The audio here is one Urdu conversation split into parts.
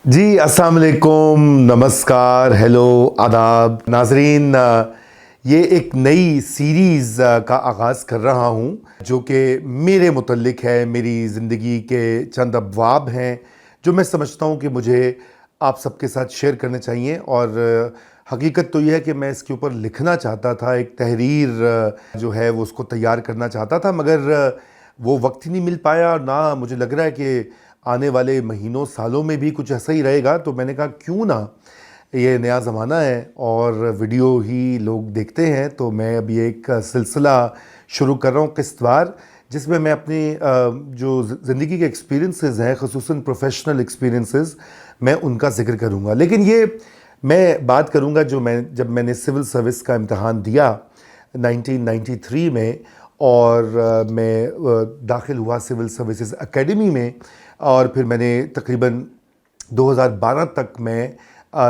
جی السلام علیکم، نمسکار، ہیلو، آداب ناظرین. یہ ایک نئی سیریز کا آغاز کر رہا ہوں جو کہ میرے متعلق ہے. میری زندگی کے چند ابواب ہیں جو میں سمجھتا ہوں کہ مجھے آپ سب کے ساتھ شیئر کرنے چاہیے. اور حقیقت تو یہ ہے کہ میں اس کے اوپر لکھنا چاہتا تھا، ایک تحریر جو ہے وہ اس کو تیار کرنا چاہتا تھا، مگر وہ وقت ہی نہیں مل پایا. اور نہ مجھے لگ رہا ہے کہ آنے والے مہینوں سالوں میں بھی کچھ ایسا ہی رہے گا. تو میں نے کہا کیوں نہ، یہ نیا زمانہ ہے اور ویڈیو ہی لوگ دیکھتے ہیں، تو میں اب یہ ایک سلسلہ شروع کر رہا ہوں قسط وار، جس میں میں اپنی جو زندگی کے ایکسپیرینسز ہیں، خصوصاً پروفیشنل ایکسپیرینسز، میں ان کا ذکر کروں گا. لیکن یہ میں بات کروں گا جب میں نے سول سروس کا امتحان دیا 1993 میں، اور میں داخل ہوا سول سروسز اکیڈمی میں. اور پھر میں نے تقریباً 2012 تک میں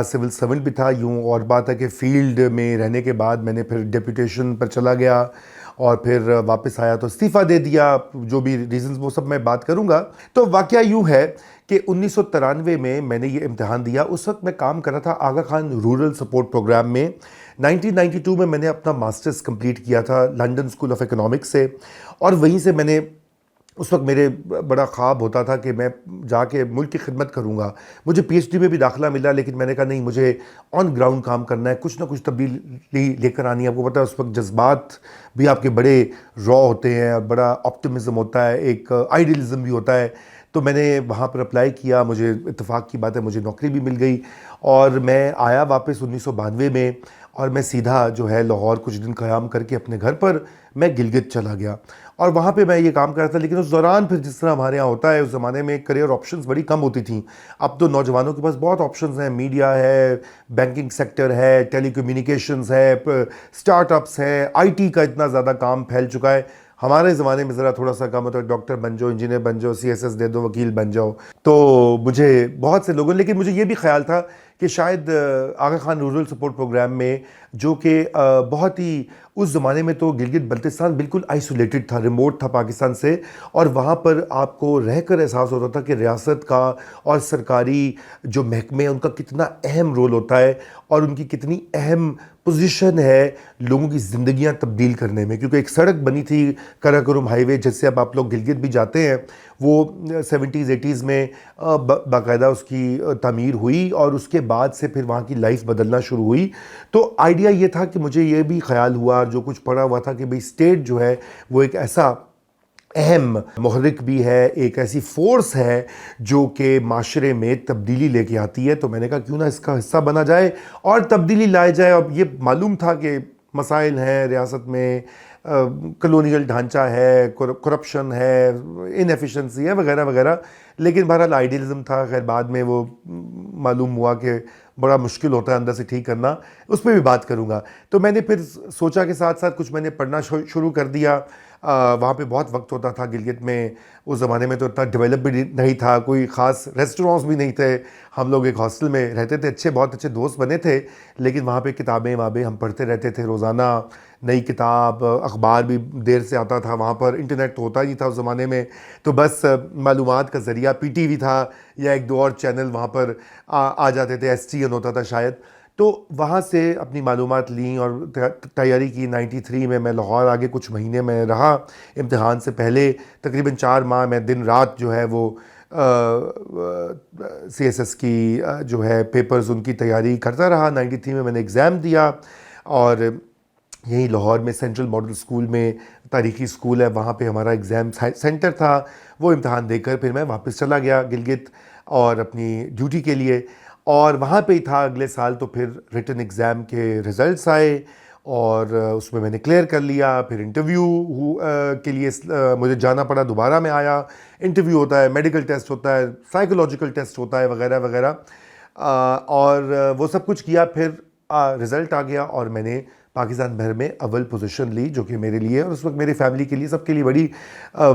سول سرونٹ بھی تھا. یوں اور بات ہے کہ فیلڈ میں رہنے کے بعد میں نے پھر ڈیپوٹیشن پر چلا گیا اور پھر واپس آیا تو استعفیٰ دے دیا. جو بھی ریزنز وہ سب میں بات کروں گا. تو واقعہ یوں ہے کہ 1993 میں نے یہ امتحان دیا. اس وقت میں کام کر رہا تھا آغا خان رورل سپورٹ پروگرام میں. 1992 میں نے اپنا ماسٹرز کمپلیٹ کیا تھا لنڈن اسکول آف اکنامکس سے. اور وہیں سے میں نے، اس وقت میرے بڑا خواب ہوتا تھا کہ میں جا کے ملک کی خدمت کروں گا. مجھے پی ایچ ڈی میں بھی داخلہ ملا، لیکن میں نے کہا نہیں، مجھے آن گراؤنڈ کام کرنا ہے، کچھ نہ کچھ تبدیلی لے کر آنی ہے. آپ کو پتہ ہے اس وقت جذبات بھی آپ کے بڑے را ہوتے ہیں اور بڑا آپٹمزم ہوتا ہے، ایک آئیڈیلزم بھی ہوتا ہے. تو میں نے وہاں پر اپلائی کیا. مجھے اتفاق کی بات ہے مجھے نوکری بھی مل گئی اور میں آیا واپس 1992 میں. اور میں سیدھا جو ہے لاہور کچھ دن قیام کر کے اپنے گھر پر میں گلگت چلا گیا. اور وہاں پہ میں یہ کام کر رہا تھا. لیکن اس دوران پھر جس طرح ہمارے یہاں ہوتا ہے، اس زمانے میں کریئر آپشنز بڑی کم ہوتی تھیں. اب تو نوجوانوں کے پاس بہت آپشنز ہیں، میڈیا ہے، بینکنگ سیکٹر ہے، ٹیلی کمیونیکیشنز ہے، سٹارٹ اپس ہے، آئی ٹی کا اتنا زیادہ کام پھیل چکا ہے. ہمارے زمانے میں ذرا تھوڑا سا کام ہوتا ہے، ڈاکٹر بن جاؤ، انجینئر بن جاؤ، سی ایس ایس دے دو، وکیل بن جاؤ. تو مجھے بہت سے لوگوں، لیکن مجھے یہ بھی خیال تھا کہ شاید آغا خان رورل سپورٹ پروگرام میں، جو کہ بہت ہی اس زمانے میں تو گلگت بلتستان بالکل آئسولیٹڈ تھا، ریموٹ تھا پاکستان سے. اور وہاں پر آپ کو رہ کر احساس ہوتا تھا کہ ریاست کا اور سرکاری جو محکمے ہیں ان کا کتنا اہم رول ہوتا ہے اور ان کی کتنی اہم پوزیشن ہے لوگوں کی زندگیاں تبدیل کرنے میں. کیونکہ ایک سڑک بنی تھی کراکرم ہائی وے، جس سے اب آپ لوگ گلگت بھی جاتے ہیں، وہ 70s 80s میں باقاعدہ اس کی تعمیر ہوئی اور اس کے بعد سے پھر وہاں کی لائف بدلنا شروع ہوئی. تو آئیڈیا یہ تھا کہ مجھے یہ بھی خیال ہوا، جو کچھ پڑھا ہوا تھا، کہ بھئی اسٹیٹ جو ہے وہ ایک ایسا اہم محرک بھی ہے، ایک ایسی فورس ہے جو کہ معاشرے میں تبدیلی لے کے آتی ہے. تو میں نے کہا کیوں نہ اس کا حصہ بنا جائے اور تبدیلی لائے جائے. اب یہ معلوم تھا کہ مسائل ہیں ریاست میں، کلونیل ڈھانچہ ہے، کرپشن ہے، انیفیشنسی ہے، وغیرہ وغیرہ. لیکن بہرحال آئیڈیلزم تھا. خیر بعد میں وہ معلوم ہوا کہ بڑا مشکل ہوتا ہے اندر سے ٹھیک کرنا. اس پہ بھی بات کروں گا. تو میں نے پھر سوچا کہ ساتھ ساتھ کچھ میں نے پڑھنا شروع کر دیا. وہاں پہ بہت وقت ہوتا تھا گلگت میں. اس زمانے میں تو اتنا ڈیولپ بھی نہیں تھا، کوئی خاص ریسٹورانٹس بھی نہیں تھے. ہم لوگ ایک ہاسٹل میں رہتے تھے، بہت اچھے دوست بنے تھے. لیکن وہاں پہ کتابیں ہم پڑھتے رہتے تھے روزانہ. نئی کتاب، اخبار بھی دیر سے آتا تھا. وہاں پر انٹرنیٹ تو ہوتا ہی تھا اس زمانے میں. تو بس معلومات کا ذریعہ پی ٹی وی تھا یا ایک دو اور چینل وہاں پر آ جاتے تھے، ایس ٹی این ہوتا تھا شاید. تو وہاں سے اپنی معلومات لیں اور تیاری کی. 93 میں لاہور آگے کچھ مہینے میں رہا. امتحان سے پہلے تقریباً 4 ماہ میں دن رات جو ہے وہ سی ایس ایس کی جو ہے پیپرز ان کی تیاری کرتا رہا. 93 میں نے ایگزام دیا اور یہیں لاہور میں سینٹرل ماڈل اسکول میں، تاریخی اسکول ہے، وہاں پہ ہمارا ایگزام سینٹر تھا. وہ امتحان دے کر پھر میں واپس چلا گیا گلگت اور اپنی ڈیوٹی کے لیے. اور وہاں پہ ہی تھا اگلے سال. تو پھر ریٹن ایگزام کے ریزلٹس آئے اور اس میں نے کلیئر کر لیا. پھر انٹرویو کے لیے مجھے جانا پڑا. دوبارہ میں آیا. انٹرویو ہوتا ہے، میڈیکل ٹیسٹ ہوتا ہے، سائیکولوجیکل ٹیسٹ ہوتا ہے، وغیرہ وغیرہ. اور وہ سب کچھ کیا. پھر رزلٹ آ گیا اور میں نے پاکستان بھر میں اول پوزیشن لی، جو کہ میرے لیے اور اس وقت میری فیملی کے لیے، سب کے لیے بڑی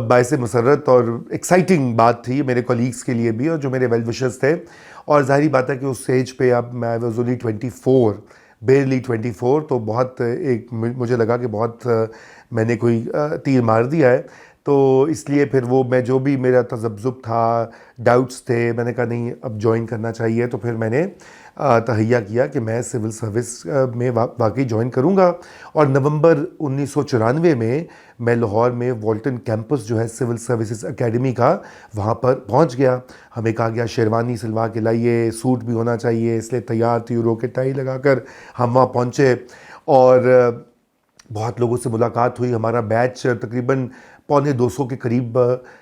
باعث مسرت اور ایکسائٹنگ بات تھی. میرے کولیگز کے لیے بھی اور جو میرے ویل وشرز تھے. اور ظاہری بات ہے کہ اس ایج پہ اب میں واز اونلی 24، بیرلی 24. تو بہت ایک مجھے لگا کہ بہت میں نے کوئی تیر مار دیا ہے. تو اس لیے پھر وہ میں جو بھی میرا تذبذب تھا، ڈاؤٹس تھے، میں نے کہا نہیں اب جوائن کرنا چاہیے. تو پھر میں نے تہیہ کیا کہ میں سول سروس میں واقعی جوائن کروں گا. اور نومبر 1994 میں میں لاہور میں والٹن کیمپس جو ہے سول سروسز اکیڈمی کا، وہاں پر پہنچ گیا. ہمیں کہا گیا شیروانی سلوا کے لائیے، سوٹ بھی ہونا چاہیے، اس لیے تیار تیوروں کے ٹائی لگا کر ہم وہاں پہنچے. اور بہت لوگوں سے ملاقات ہوئی. ہمارا بیچ تقریباً 150 کے قریب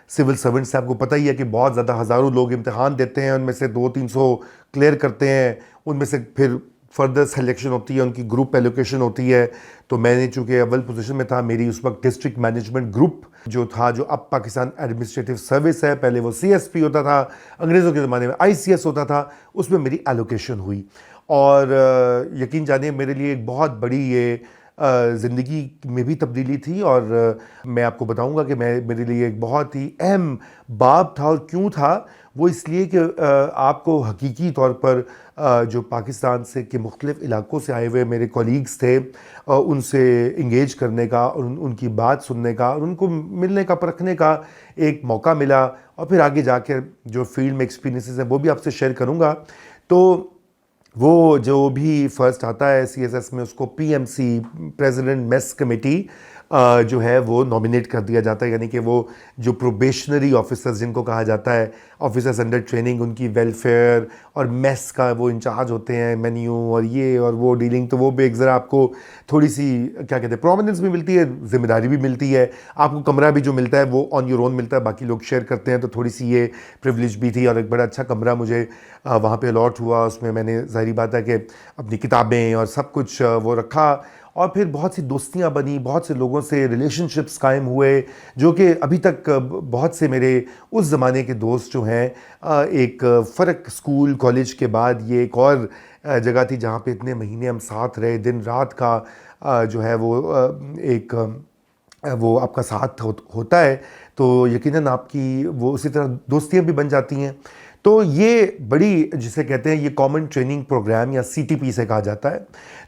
سول سرونٹس سے. آپ کو پتہ ہی ہے کہ بہت زیادہ ہزاروں لوگ امتحان دیتے ہیں، ان میں سے 200-300 کلیئر کرتے ہیں، ان میں سے پھر فردر سلیکشن ہوتی ہے، ان کی گروپ ایلوکیشن ہوتی ہے. تو میں نے چونکہ اول پوزیشن میں تھا، میری اس وقت ڈسٹرکٹ مینجمنٹ گروپ جو تھا، جو اب پاکستان ایڈمنسٹریٹو سروس ہے، پہلے وہ CSP ہوتا تھا، انگریزوں کے زمانے میں ICS ہوتا تھا، اس میں میری ایلوکیشن ہوئی. اور یقین جانیے میرے لیے ایک بہت بڑی یہ زندگی میں بھی تبدیلی تھی. اور میں آپ کو بتاؤں گا کہ میرے لیے ایک بہت ہی اہم باب تھا. اور کیوں تھا وہ؟ اس لیے کہ آپ کو حقیقی طور پر جو پاکستان سے کے مختلف علاقوں سے آئے ہوئے میرے کولیگز تھے، ان سے انگیج کرنے کا اور ان کی بات سننے کا اور ان کو ملنے کا، پرکھنے کا ایک موقع ملا. اور پھر آگے جا کے جو فیلڈ میں ایکسپیرینسز ہیں وہ بھی آپ سے شیئر کروں گا. تو وہ جو بھی فرسٹ آتا ہے CSS میں، اس کو PMC پریزیڈنٹ میس کمیٹی جو ہے وہ نامینیٹ کر دیا جاتا ہے. یعنی کہ وہ جو پروبیشنری آفیسرز جن کو کہا جاتا ہے، آفیسرز انڈر ٹریننگ، ان کی ویلفیئر اور میس کا وہ انچارج ہوتے ہیں، مینیو اور یہ اور وہ ڈیلنگ. تو وہ بھی ایک ذرا آپ کو تھوڑی سی کیا کہتے ہیں پرومیننس بھی ملتی ہے، ذمہ داری بھی ملتی ہے. آپ کو کمرہ بھی جو ملتا ہے وہ آن یور اون ملتا ہے، باقی لوگ شیئر کرتے ہیں. تو تھوڑی سی یہ پریولیج بھی تھی. اور ایک بڑا اچھا کمرہ مجھے وہاں پہ الاٹ ہوا. اس میں میں نے ظاہری بات ہے کہ اپنی کتابیں اور سب کچھ وہ رکھا. اور پھر بہت سی دوستیاں بنی، بہت سے لوگوں سے ریلیشن شپس قائم ہوئے، جو کہ ابھی تک بہت سے میرے اس زمانے کے دوست جو ہیں. ایک فرق اسکول کالج کے بعد یہ ایک اور جگہ تھی جہاں پہ اتنے مہینے ہم ساتھ رہے. دن رات کا جو ہے وہ ایک وہ آپ کا ساتھ ہوتا ہے، تو یقیناً آپ کی وہ اسی طرح دوستیاں بھی بن جاتی ہیں. تو یہ بڑی جسے کہتے ہیں یہ کامن ٹریننگ پروگرام یا CTP سے کہا جاتا ہے.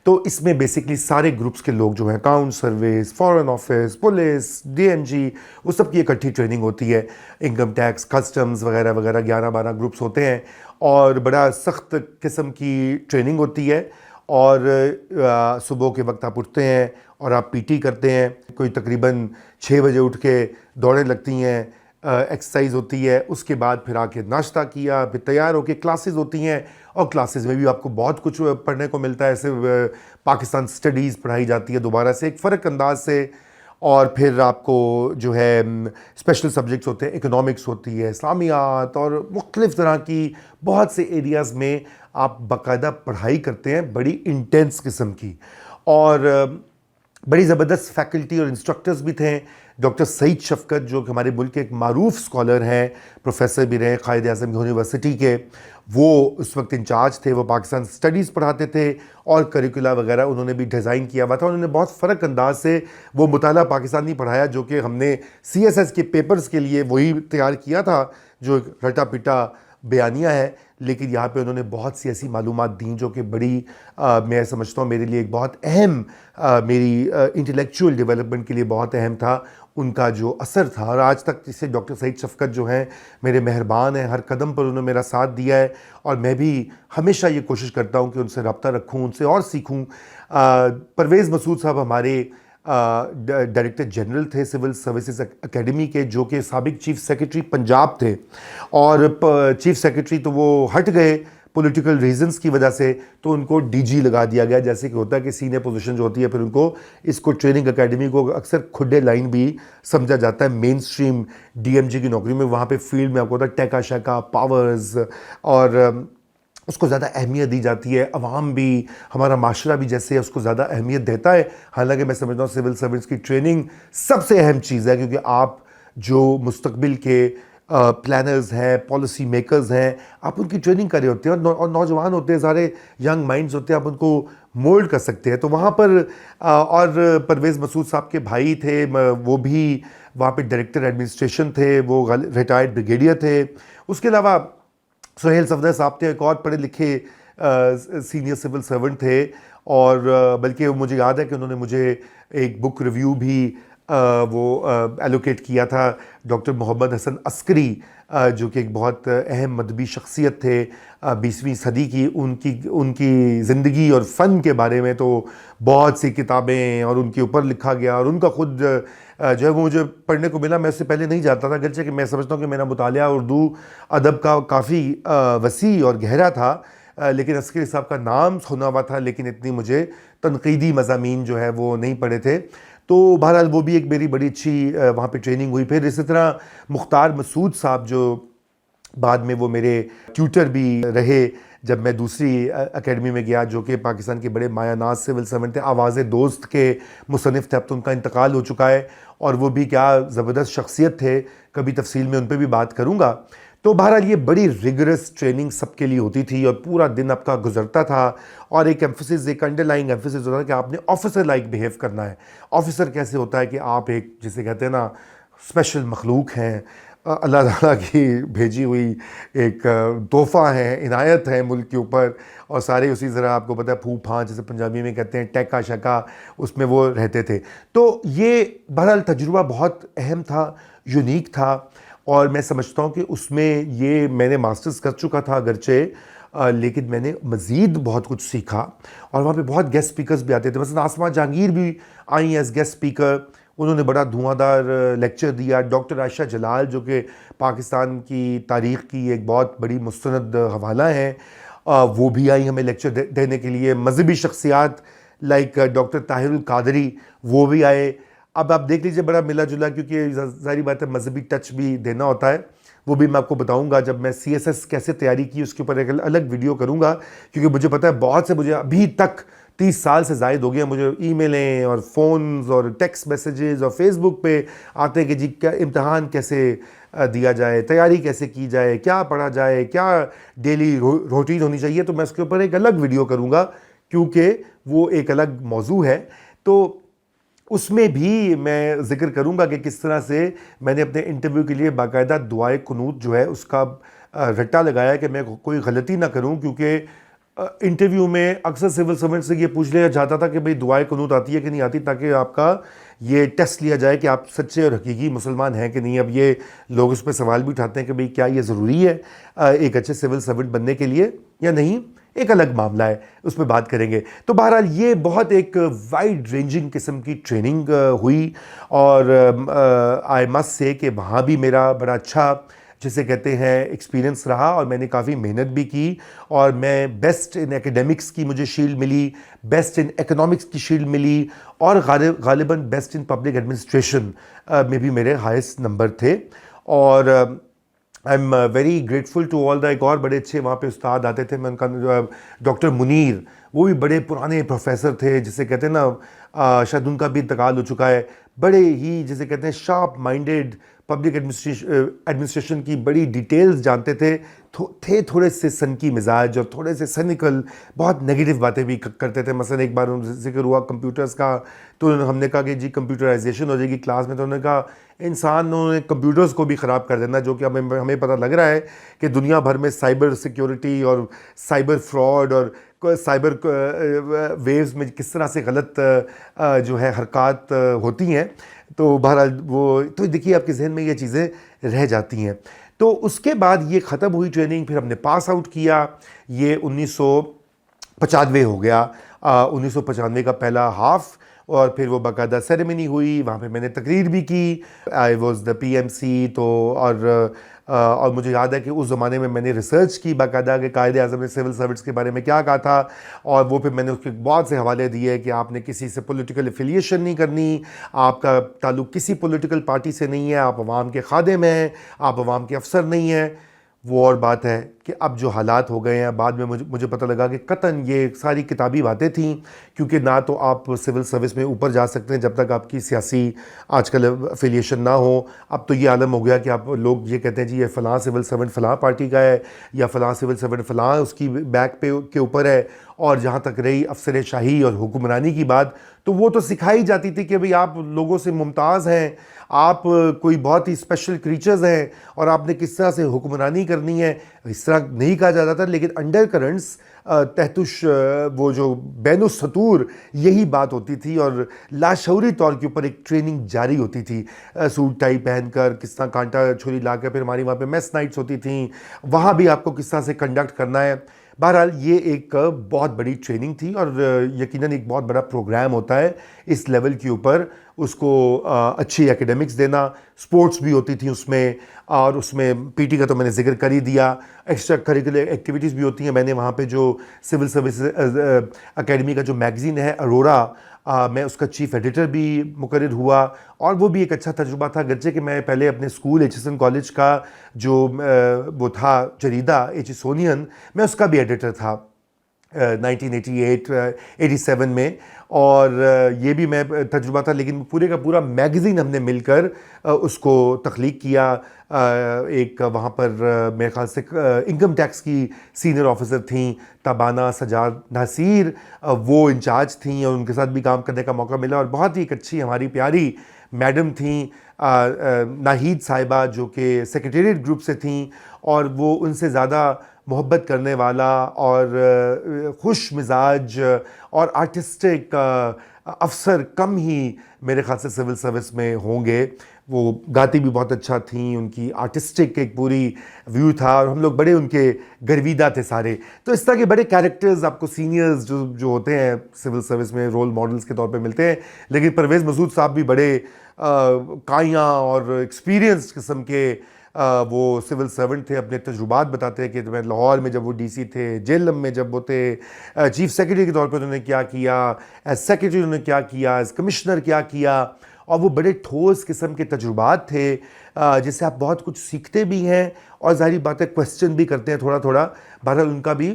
تو اس میں بیسکلی سارے گروپس کے لوگ جو ہیں، account service, foreign office, police, DMG، وہ سب کی اکٹھی ٹریننگ ہوتی ہے. انکم ٹیکس، کسٹمز وغیرہ وغیرہ 11-12 گروپس ہوتے ہیں اور بڑا سخت قسم کی ٹریننگ ہوتی ہے. اور صبح کے وقت آپ اٹھتے ہیں اور آپ PT کرتے ہیں. کوئی تقریباً 6 بجے اٹھ کے دوڑیں لگتی ہیں، ایکسرسائز ہوتی ہے. اس کے بعد پھر آ کے ناشتہ کیا، پھر تیار ہو کے کلاسز ہوتی ہیں. اور کلاسز میں بھی آپ کو بہت کچھ پڑھنے کو ملتا ہے. ایسے پاکستان اسٹڈیز پڑھائی جاتی ہے دوبارہ سے ایک فرق انداز سے. اور پھر آپ کو جو ہے اسپیشل سبجیکٹس ہوتے ہیں، اکنامکس ہوتی ہے، اسلامیات اور مختلف طرح کی بہت سے ایریاز میں آپ باقاعدہ پڑھائی کرتے ہیں، بڑی انٹینس قسم کی. اور بڑی زبردست فیکلٹی اور انسٹرکٹرز بھی تھے. ڈاکٹر سعید شفقت جو کہ ہمارے ملک کے ایک معروف اسکالر ہیں، پروفیسر بھی رہے قائد اعظم یونیورسٹی کے، وہ اس وقت انچارج تھے. وہ پاکستان اسٹڈیز پڑھاتے تھے اور کریکولا وغیرہ انہوں نے بھی ڈیزائن کیا ہوا تھا. انہوں نے بہت فرق انداز سے وہ مطالعہ پاکستانی پڑھایا جو کہ ہم نے CSS کے پیپرز کے لیے وہی تیار کیا تھا، جو رٹا پٹا بیانیہ ہے. لیکن یہاں پہ انہوں نے بہت سی ایسی معلومات دیں جو کہ بڑی میں سمجھتا ہوں میرے لیے ایک بہت اہم، میری انٹلیکچوئل ڈیولپمنٹ کے لیے بہت اہم تھا. ان کا جو اثر تھا، اور آج تک جسے ڈاکٹر سعید شفقت جو ہیں میرے مہربان ہیں، ہر قدم پر انہوں نے میرا ساتھ دیا ہے. اور میں بھی ہمیشہ یہ کوشش کرتا ہوں کہ ان سے رابطہ رکھوں، ان سے اور سیکھوں. پرویز مسعود صاحب ہمارے ڈائریکٹر جنرل تھے سول سروسز اکیڈمی کے، جو کہ سابق چیف سیکرٹری پنجاب تھے. اور چیف سیکرٹری تو وہ ہٹ گئے پولیٹیکل ریزنز کی وجہ سے، تو ان کو DG لگا دیا گیا. جیسے کہ ہوتا ہے کہ سینئر پوزیشن جو ہوتی ہے، پھر ان کو اس کو ٹریننگ اکیڈمی کو اکثر کھڈے لائن بھی سمجھا جاتا ہے مین اسٹریم DMG کی نوکری میں. وہاں پہ فیلڈ میں آپ کو ہوتا ہے ٹیکا شیکا پاورز، اور اس کو زیادہ اہمیت دی جاتی ہے. عوام بھی، ہمارا معاشرہ بھی جیسے اس کو زیادہ اہمیت دیتا ہے. حالانکہ میں سمجھتا ہوں سول سروس کی ٹریننگ سب سے اہم چیز ہے، کیونکہ آپ جو مستقبل کے پلانرز ہیں، پالیسی میکرز ہیں، آپ ان کی ٹریننگ کر رہے ہوتے ہیں. اور نوجوان ہوتے ہیں، سارے ینگ مائنڈز ہوتے ہیں، آپ ان کو مولڈ کر سکتے ہیں. تو وہاں پر اور پرویز مسعود صاحب کے بھائی تھے، وہ بھی وہاں پہ ڈائریکٹر ایڈمنسٹریشن تھے، وہ ریٹائرڈ بریگیڈیئر تھے. اس کے علاوہ سہیل صفدر صاحب تھے، ایک اور پڑھے لکھے سینئر سول سرونٹ تھے. اور بلکہ مجھے یاد ہے کہ انہوں نے مجھے ایک بک ریویو بھی وہ ایلوکیٹ کیا تھا ڈاکٹر محمد حسن عسکری، جو کہ ایک بہت اہم مذہبی شخصیت تھے 20ویں صدی کی. ان کی زندگی اور فن کے بارے میں تو بہت سی کتابیں اور ان کے اوپر لکھا گیا، اور ان کا خود جو ہے وہ مجھے پڑھنے کو ملا. میں اس سے پہلے نہیں جانتا تھا، اگرچہ کہ میں سمجھتا ہوں کہ میرا مطالعہ اردو ادب کا کافی وسیع اور گہرا تھا، لیکن عسکری صاحب کا نام سنا ہوا تھا، لیکن اتنی مجھے تنقیدی مضامین جو ہے وہ نہیں پڑھے تھے. تو بہرحال وہ بھی ایک میری بڑی اچھی وہاں پہ ٹریننگ ہوئی. پھر اسی طرح مختار مسعود صاحب جو بعد میں وہ میرے ٹیوٹر بھی رہے جب میں دوسری اکیڈمی میں گیا، جو کہ پاکستان کے بڑے مایہ ناز سول سرونٹ تھے، آواز دوست کے مصنف تھے. اب تو ان کا انتقال ہو چکا ہے، اور وہ بھی کیا زبردست شخصیت تھے، کبھی تفصیل میں ان پہ بھی بات کروں گا. تو بہرحال یہ بڑی ریگرس ٹریننگ سب کے لیے ہوتی تھی، اور پورا دن آپ کا گزرتا تھا، اور ایک ایمفسس، ایک انڈرلائنگ ایمفسس ہوتا ہے کہ آپ نے آفیسر لائک بیہیو کرنا ہے. آفیسر کیسے ہوتا ہے کہ آپ ایک جسے کہتے ہیں نا اسپیشل مخلوق ہیں، اللہ تعالیٰ کی بھیجی ہوئی ایک تحفہ ہے، عنایت ہے ملک کے اوپر، اور سارے اسی طرح آپ کو پتہ ہے پھو پھاں جیسے پنجابی میں کہتے ہیں، ٹیکا شکا، اس میں وہ رہتے تھے. تو یہ بہرحال تجربہ بہت اہم تھا، یونیک تھا، اور میں سمجھتا ہوں کہ اس میں یہ میں نے ماسٹرز کر چکا تھا اگرچہ، لیکن میں نے مزید بہت کچھ سیکھا. اور وہاں پہ بہت گیسٹ سپیکرز بھی آتے تھے، مثلا آسماں جہانگیر بھی آئیں ایز گیسٹ سپیکر، انہوں نے بڑا دھواں دار لیکچر دیا. ڈاکٹر عائشہ جلال جو کہ پاکستان کی تاریخ کی ایک بہت بڑی مستند حوالہ ہیں، وہ بھی آئی ہمیں لیکچر دینے کے لیے. مذہبی شخصیات لائک ڈاکٹر طاہر القادری وہ بھی آئے. اب آپ دیکھ لیجئے بڑا ملا جلا، کیونکہ ظاہری بات ہے مذہبی ٹچ بھی دینا ہوتا ہے. وہ بھی میں آپ کو بتاؤں گا جب میں CSS کیسے تیاری کی، اس کے اوپر ایک الگ ویڈیو کروں گا، کیونکہ مجھے پتہ ہے بہت سے، مجھے ابھی تک 30 سال سے زائد ہو گیا، مجھے ای میلیں اور فونز اور ٹیکسٹ میسیجز اور فیس بک پہ آتے ہیں کہ جی کیا امتحان کیسے دیا جائے، تیاری کیسے کی جائے، کیا پڑھا جائے، کیا ڈیلی روٹین ہونی چاہیے. تو میں اس کے اوپر ایک الگ ویڈیو کروں گا، کیونکہ وہ ایک الگ موضوع ہے. تو اس میں بھی میں ذکر کروں گا کہ کس طرح سے میں نے اپنے انٹرویو کے لیے باقاعدہ دعائے قنوت جو ہے اس کا رٹا لگایا کہ میں کوئی غلطی نہ کروں. کیونکہ انٹرویو میں اکثر سول سرونٹ سے یہ پوچھ لیا جاتا تھا کہ بھئی دعائے قنوت آتی ہے کہ نہیں آتی، تاکہ آپ کا یہ ٹیسٹ لیا جائے کہ آپ سچے اور حقیقی مسلمان ہیں کہ نہیں. اب یہ لوگ اس پہ سوال بھی اٹھاتے ہیں کہ بھئی کیا یہ ضروری ہے ایک اچھے سول سرونٹ بننے کے لیے یا نہیں، ایک الگ معاملہ ہے، اس پہ بات کریں گے. تو بہرحال یہ بہت ایک وائڈ رینجنگ قسم کی ٹریننگ ہوئی، اور آئی مسٹ سے کہ وہاں بھی میرا بڑا اچھا جسے کہتے ہیں ایکسپیرینس رہا، اور میں نے کافی محنت بھی کی. اور میں بیسٹ ان ایکیڈیمکس کی مجھے شیلڈ ملی، بیسٹ ان اکنامکس کی شیلڈ ملی، اور غالباً بیسٹ ان پبلک ایڈمنسٹریشن میں بھی میرے ہائیسٹ نمبر تھے. اور I am very grateful to all the. ایک اور بڑے اچھے وہاں پہ استاد آتے تھے، میں ان کا ڈاکٹر منیر، وہ بھی بڑے پرانے پروفیسر تھے، جسے کہتے ہیں نا شاید ان کا بھی انتقال ہو چکا ہے. بڑے ہی جسے کہتے ہیں شارپ مائنڈیڈ، پبلک ایڈمنسٹریشن کی بڑی ڈیٹیلز جانتے تھے تھوڑے سے سنکی مزاج اور تھوڑے سے سینیکل، بہت نیگیٹو باتیں بھی کرتے تھے. مثلا ایک بار ذکر ہوا کمپیوٹرز کا، تو ہم نے کہا کہ جی کمپیوٹرائزیشن ہو جائے گی کلاس میں. تو انہوں نے کہا انہوں نے کمپیوٹرز کو بھی خراب کر دینا، جو کہ ہمیں پتہ لگ رہا ہے کہ دنیا بھر میں سائبر سیکیورٹی اور سائبر فراڈ اور سائبر ویوز میں کس طرح سے غلط جو ہے حرکات ہوتی ہیں. تو بہرحال وہ تو دیکھیے آپ کے ذہن میں یہ چیزیں رہ جاتی ہیں. تو اس کے بعد یہ ختم ہوئی ٹریننگ، پھر ہم نے پاس آؤٹ کیا. یہ 1995 ہو گیا، 1995 کا پہلا ہاف، اور پھر وہ باقاعدہ سیریمنی ہوئی، وہاں پہ میں نے تقریر بھی کی. I was the PMC. تو اور مجھے یاد ہے کہ اس زمانے میں نے ریسرچ کی باقاعدہ کہ قائد اعظم نے سول سرونٹس کے بارے میں کیا کہا تھا، اور وہ پھر میں نے اس کے بہت سے حوالے دیے کہ آپ نے کسی سے پولیٹیکل افیلیشن نہیں کرنی، آپ کا تعلق کسی پولیٹیکل پارٹی سے نہیں ہے، آپ عوام کے خادم ہیں، آپ عوام کے افسر نہیں ہیں. وہ اور بات ہے کہ اب جو حالات ہو گئے ہیں، بعد میں مجھے پتہ لگا کہ قطعاً یہ ساری کتابی باتیں تھیں، کیونکہ نہ تو آپ سول سروس میں اوپر جا سکتے ہیں جب تک آپ کی سیاسی آج کل افیلیشن نہ ہو. اب تو یہ عالم ہو گیا کہ آپ لوگ یہ کہتے ہیں جی یہ فلاں سول سرونٹ فلاں پارٹی کا ہے، یا فلاں سول سرونٹ فلاں اس کی بیک پہ کے اوپر ہے. اور جہاں تک رہی افسر شاہی اور حکمرانی کی بات، تو وہ تو سکھائی جاتی تھی کہ بھئی آپ لوگوں سے ممتاز ہیں، آپ کوئی بہت ہی اسپیشل کریچرز ہیں اور آپ نے کس طرح سے حکمرانی کرنی ہے، اس طرح نہیں کہا جاتا تھا. لیکن انڈر کرنٹس تحتش وہ جو بین السطور یہی بات ہوتی تھی اور لاشعوری طور کے اوپر ایک ٹریننگ جاری ہوتی تھی. سوٹ ٹائی پہن کر کس طرح کانٹا چھری لا کے، پھر ہماری وہاں پہ میس نائٹس ہوتی تھیں، وہاں بھی آپ کو کس طرح سے کنڈکٹ کرنا ہے. بہرحال یہ ایک بہت بڑی ٹریننگ تھی اور یقیناً ایک بہت بڑا پروگرام ہوتا ہے اس لیول کے اوپر. اس کو اچھی ایکیڈمکس دینا، سپورٹس بھی ہوتی تھیں اس میں، اور اس میں پی ٹی کا تو میں نے ذکر کر ہی دیا. ایکسٹرا کریکولر ایکٹیویٹیز بھی ہوتی ہیں. میں نے وہاں پہ جو سول سروسز اکیڈمی کا جو میگزین ہے اروڑا، میں اس کا چیف ایڈیٹر بھی مقرر ہوا، اور وہ بھی ایک اچھا تجربہ تھا. گرچہ کہ میں پہلے اپنے school H S N college کا جو وہ تھا جریدہ ایچسونین، میں اس کا بھی ایڈیٹر تھا 1987 میں، اور یہ بھی میں تجربہ تھا. لیکن پورے کا پورا میگزین ہم نے مل کر اس کو تخلیق کیا. ایک وہاں پر میرے خیال سے انکم ٹیکس کی سینئر آفیسر تھیں تابانہ سجاد ناصیر، وہ انچارج تھیں اور ان کے ساتھ بھی کام کرنے کا موقع ملا. اور بہت ہی ایک اچھی ہماری پیاری میڈم تھیں ناہید صاحبہ، جو کہ سیکریٹریٹ گروپ سے تھیں، اور وہ ان سے زیادہ محبت کرنے والا اور خوش مزاج اور آرٹسٹک افسر کم ہی میرے خیال سے سول سروس میں ہوں گے. وہ گاتی بھی بہت اچھا تھیں، ان کی آرٹسٹک ایک پوری ویو تھا، اور ہم لوگ بڑے ان کے گرویدہ تھے سارے. تو اس طرح کے بڑے کیریکٹرز آپ کو سینئرز جو ہوتے ہیں سول سروس میں رول ماڈلز کے طور پہ ملتے ہیں. لیکن پرویز مسعود صاحب بھی بڑے کائیاں اور ایکسپیرینس قسم کے وہ سول سرونٹ تھے. اپنے تجربات بتاتے ہیں کہ میں لاہور میں جب وہ ڈی سی تھے، جیلم میں جب وہ تھے، چیف سیکرٹری کے طور پہ انہوں نے کیا کیا، ایز سیکرٹری انہوں نے کیا کیا، ایز کمشنر کیا کیا. اور وہ بڑے ٹھوس قسم کے تجربات تھے جس سے آپ بہت کچھ سیکھتے بھی ہیں، اور ظاہری بات ہے کویسچن بھی کرتے ہیں تھوڑا تھوڑا. بہرحال ان کا بھی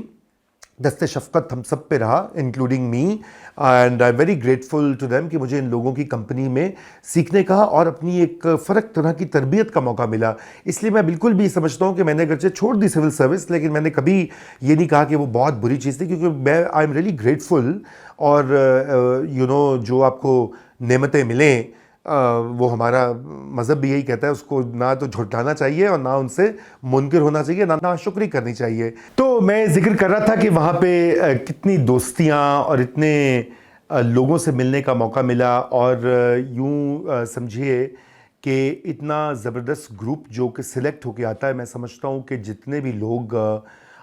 دست شفقت ہم سب پہ رہا، including me, and I am very grateful to them کہ مجھے ان لوگوں کی کمپنی میں سیکھنے کا اور اپنی ایک فرق طرح کی تربیت کا موقع ملا. اس لیے میں بالکل بھی سمجھتا ہوں کہ میں نے اگرچہ چھوڑ دی سول سروس، لیکن میں نے کبھی یہ نہیں کہا کہ وہ بہت بری چیز تھی، کیونکہ میں آئی ایم ریئلی گریٹفل. اور جو آپ کو نعمتیں ملیں وہ ہمارا مذہب بھی یہی کہتا ہے، اس کو نہ تو جھٹلانا چاہیے اور نہ ان سے منکر ہونا چاہیے، نہ ناشکری کرنی چاہیے. تو میں ذکر کر رہا تھا کہ وہاں پہ کتنی دوستیاں اور اتنے لوگوں سے ملنے کا موقع ملا، اور یوں سمجھیے کہ اتنا زبردست گروپ جو کہ سلیکٹ ہو کے آتا ہے. میں سمجھتا ہوں کہ جتنے بھی لوگ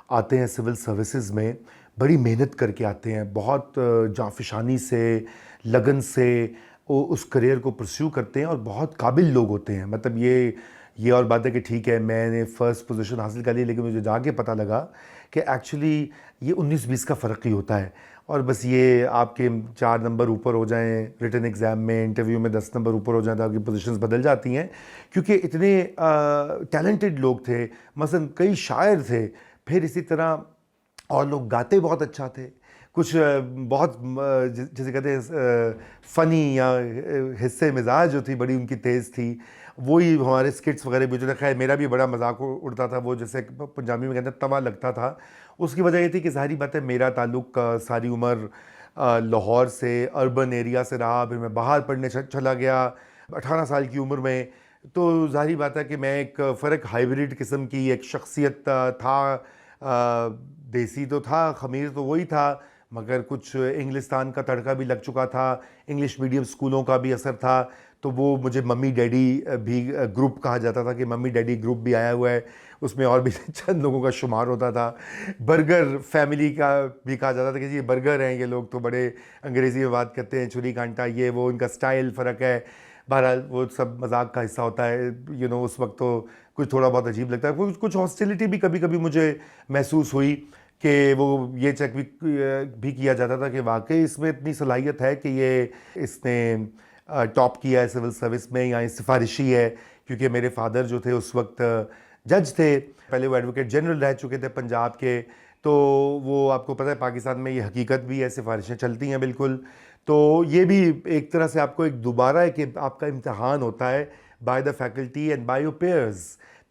آتے ہیں سول سروسز میں بڑی محنت کر کے آتے ہیں، بہت جانفشانی سے، لگن سے اس کریئر کو پرسیو کرتے ہیں، اور بہت قابل لوگ ہوتے ہیں. مطلب یہ اور بات ہے کہ ٹھیک ہے میں نے فرسٹ پوزیشن حاصل کر لی، لیکن مجھے جا کے پتہ لگا کہ ایکچولی یہ 19-20 کا فرق ہی ہوتا ہے. اور بس یہ آپ کے 4 نمبر اوپر ہو جائیں ریٹن ایگزام میں، انٹرویو میں 10 نمبر اوپر ہو جائیں تو آپ کی پوزیشنز بدل جاتی ہیں، کیونکہ اتنے ٹیلنٹڈ لوگ تھے. مثلا کئی شاعر تھے، پھر اسی طرح اور لوگ گاتے بہت اچھا تھے، کچھ بہت جیسے کہتے ہیں فنی یا حصے مزاج جو تھی بڑی ان کی تیز تھی. وہی ہمارے اسکٹس وغیرہ بھی جو خیر میرا بھی بڑا مذاق اڑتا تھا، وہ جیسے پنجابی میں کہتے ہیں توا لگتا تھا. اس کی وجہ یہ تھی کہ ظاہری بات ہے میرا تعلق ساری عمر لاہور سے اربن ایریا سے رہا، پھر میں باہر پڑھنے چلا گیا 18 سال کی عمر میں. تو ظاہری بات ہے کہ میں ایک فرق ہائیبریڈ قسم کی ایک شخصیت تھا. دیسی تو تھا، خمیر تو وہی تھا، مگر کچھ انگلستان کا تڑکا بھی لگ چکا تھا، انگلش میڈیم اسکولوں کا بھی اثر تھا. تو وہ مجھے ممی ڈیڈی بھی گروپ کہا جاتا تھا کہ ممی ڈیڈی گروپ بھی آیا ہوا ہے. اس میں اور بھی چند لوگوں کا شمار ہوتا تھا. برگر فیملی کا بھی کہا جاتا تھا کہ یہ برگر ہیں، یہ لوگ تو بڑے انگریزی میں بات کرتے ہیں، چھری کانٹا، یہ وہ ان کا سٹائل فرق ہے. بہرحال وہ سب مذاق کا حصہ ہوتا ہے. اس وقت تو کچھ تھوڑا بہت عجیب لگتا ہے. کچھ ہاسٹیلٹی بھی کبھی کبھی مجھے محسوس ہوئی کہ وہ یہ چیک بھی کیا جاتا تھا کہ واقعی اس میں اتنی صلاحیت ہے کہ یہ اس نے ٹاپ کیا ہے سول سروس میں، یا یہ سفارشی ہے. کیونکہ میرے فادر جو تھے اس وقت جج تھے، پہلے وہ ایڈوکیٹ جنرل رہ چکے تھے پنجاب کے. تو وہ آپ کو پتہ ہے پاکستان میں یہ حقیقت بھی ہے، سفارشیں چلتی ہیں بالکل. تو یہ بھی ایک طرح سے آپ کو ایک دوبارہ ہے کہ آپ کا امتحان ہوتا ہے by the faculty and by your peers.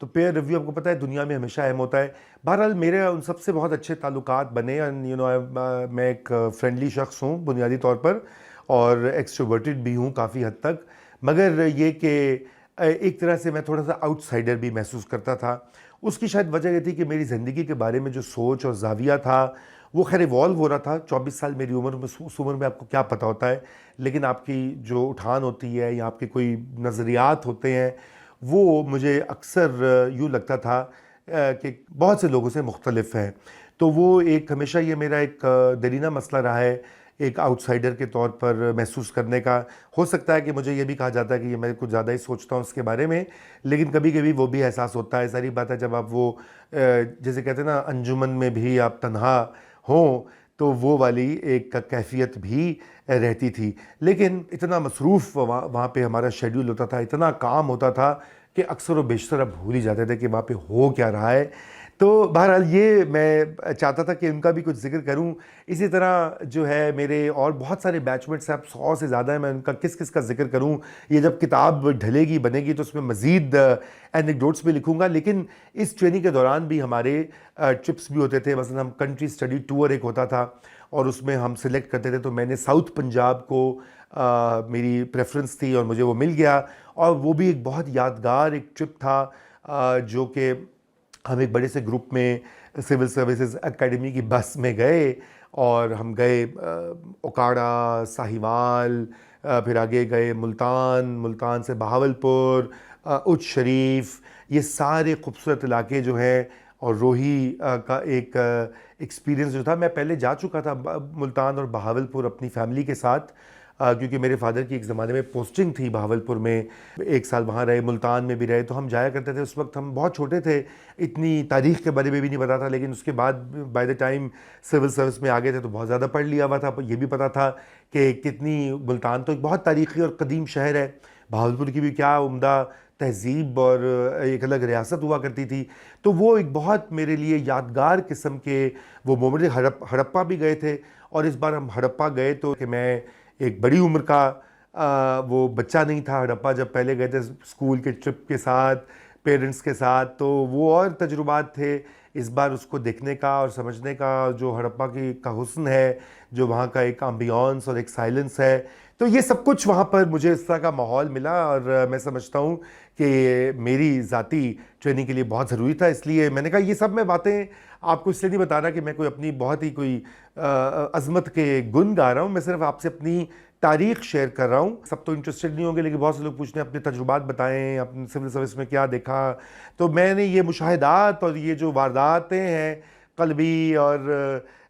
تو پیئر ریویو آپ کو پتہ ہے دنیا میں ہمیشہ اہم ہوتا ہے. بہرحال میرے ان سب سے بہت اچھے تعلقات بنے، میں ایک فرینڈلی شخص ہوں بنیادی طور پر، اور ایکسٹروورٹڈ بھی ہوں کافی حد تک، مگر یہ کہ ایک طرح سے میں تھوڑا سا آؤٹ سائڈر بھی محسوس کرتا تھا۔ اس کی شاید وجہ یہ تھی کہ میری زندگی کے بارے میں جو سوچ اور زاویہ تھا وہ خیر ایوالو ہو رہا تھا۔ 24 سال میری عمر میں، اس عمر میں آپ کو کیا پتہ ہوتا ہے، لیکن آپ کی جو اٹھان ہوتی ہے یا آپ کے کوئی نظریات ہوتے ہیں وہ مجھے اکثر یوں لگتا تھا کہ بہت سے لوگوں سے مختلف ہیں۔ تو وہ ایک ہمیشہ یہ میرا ایک دیرینہ مسئلہ رہا ہے، ایک آؤٹ سائڈر کے طور پر محسوس کرنے کا۔ ہو سکتا ہے کہ مجھے یہ بھی کہا جاتا ہے کہ یہ میں کچھ زیادہ ہی سوچتا ہوں اس کے بارے میں، لیکن کبھی کبھی وہ بھی احساس ہوتا ہے۔ ساری بات ہے جب آپ وہ جیسے کہتے ہیں نا انجمن میں بھی آپ تنہا ہوں، تو وہ والی ایک کیفیت بھی رہتی تھی۔ لیکن اتنا مصروف وہاں پہ ہمارا شیڈیول ہوتا تھا، اتنا کام ہوتا تھا کہ اکثر و بیشتر اب بھول ہی جاتے تھے کہ وہاں پہ ہو کیا رہا ہے۔ تو بہرحال یہ میں چاہتا تھا کہ ان کا بھی کچھ ذکر کروں۔ اسی طرح جو ہے میرے اور بہت سارے بیچ میٹس ہیں، اب 100 سے زیادہ ہیں، میں ان کا کس کس کا ذکر کروں۔ یہ جب کتاب ڈھلے گی بنے گی تو اس میں مزید اینیکڈوٹس بھی لکھوں گا، لیکن اس ٹریننگ کے دوران بھی ہمارے ٹرپس بھی ہوتے تھے۔ مثلا ہم کنٹری اسٹڈی ٹور ایک ہوتا تھا اور اس میں ہم سلیکٹ کرتے تھے، تو میں نے ساؤتھ پنجاب کو میری پریفرنس تھی اور مجھے وہ مل گیا، اور وہ بھی ایک بہت یادگار ایک ٹرپ تھا جو کہ ہم ایک بڑے سے گروپ میں سول سروسز اکیڈمی کی بس میں گئے، اور ہم گئے اوکاڑا، ساہیوال، پھر آگے گئے ملتان سے بہاولپور، اچ شریف، یہ سارے خوبصورت علاقے جو ہیں، اور روہی کا ایک ایکسپیرینس جو تھا، میں پہلے جا چکا تھا ملتان اور بہاولپور اپنی فیملی کے ساتھ، کیونکہ میرے فادر کی ایک زمانے میں پوسٹنگ تھی بہاولپور میں، 1 سال وہاں رہے، ملتان میں بھی رہے، تو ہم جایا کرتے تھے۔ اس وقت ہم بہت چھوٹے تھے، اتنی تاریخ کے بارے میں بھی نہیں پتا تھا، لیکن اس کے بعد by the time civil service میں آ گئے تھے تو بہت زیادہ پڑھ لیا ہوا تھا۔ یہ بھی پتا تھا کہ کتنی ملتان تو ایک بہت تاریخی اور قدیم شہر ہے، بہاولپور کی بھی کیا عمدہ تہذیب اور ایک الگ ریاست ہوا کرتی تھی۔ تو وہ ایک بہت میرے لیے یادگار قسم کے وہ مومنٹ۔ ہڑپا بھی گئے تھے، اور اس بار ہم ہڑپا گئے تو کہ میں ایک بڑی عمر کا وہ بچہ نہیں تھا۔ ہڑپا جب پہلے گئے تھے اسکول کے ٹرپ کے ساتھ، پیرنٹس کے ساتھ، تو وہ اور تجربات تھے۔ اس بار اس کو دیکھنے کا اور سمجھنے کا، جو ہڑپا کا حسن ہے، جو وہاں کا ایک ایمبیانس اور ایک سائلنس ہے، تو یہ سب کچھ وہاں پر مجھے اس طرح کا ماحول ملا، اور میں سمجھتا ہوں کہ میری ذاتی ٹریننگ کے لیے بہت ضروری تھا۔ اس لیے میں نے کہا یہ سب میں باتیں آپ کو اس لیے نہیں بتا رہا کہ میں کوئی اپنی بہت ہی کوئی عظمت کے گن گا رہا ہوں، میں صرف آپ سے اپنی تاریخ شیئر کر رہا ہوں۔ سب تو انٹرسٹڈ نہیں ہوں گے، لیکن بہت سے لوگ پوچھتے ہیں اپنے تجربات بتائیں، اپنے سول سروس میں کیا دیکھا۔ تو میں نے یہ مشاہدات اور یہ جو وارداتیں ہیں قلبی اور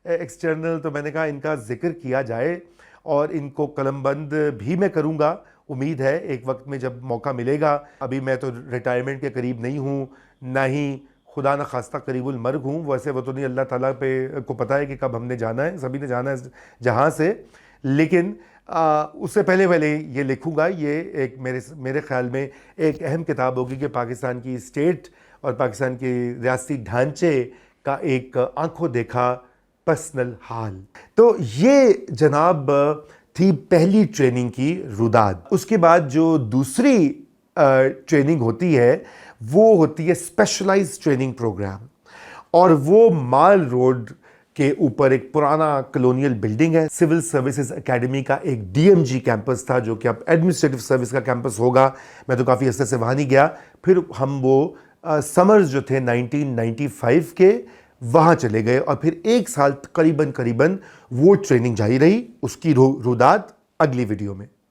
ایکسٹرنل، تو میں نے کہا ان کا ذکر کیا جائے، اور ان کو قلم بند بھی میں کروں گا۔ امید ہے ایک وقت میں جب موقع ملے گا۔ ابھی میں تو ریٹائرمنٹ کے قریب نہیں ہوں، نہ ہی خدا نہ خواستہ قریب المرگ ہوں، ویسے وہ تو نہیں، اللہ تعالیٰ پہ کو پتہ ہے کہ کب ہم نے جانا ہے، سبھی نے جانا ہے جہاں سے، لیکن اس سے پہلے یہ لکھوں گا۔ یہ ایک میرے خیال میں ایک اہم کتاب ہوگی کہ پاکستان کی اسٹیٹ اور پاکستان کے ریاستی ڈھانچے کا ایک آنکھوں دیکھا پرسنل حال۔ تو یہ جناب تھی پہلی ٹریننگ کی روداد۔ اس کے بعد جو دوسری ٹریننگ ہوتی ہے وہ ہوتی ہے اسپیشلائز ٹریننگ پروگرام، اور وہ مال روڈ کے اوپر ایک پرانا کلونیل بلڈنگ ہے، سول سروسز اکیڈمی کا ایک ڈی ایم جی کیمپس تھا، جو کہ اب ایڈمنسٹریٹو سروس کا کیمپس ہوگا۔ میں تو کافی عرصے سے وہاں نہیں گیا۔ پھر ہم وہ سمرز جو تھے 1995 کے، وہاں چلے گئے، اور پھر 1 سال قریباً وہ ٹریننگ جاری رہی۔ اس کی روداد اگلی ویڈیو میں۔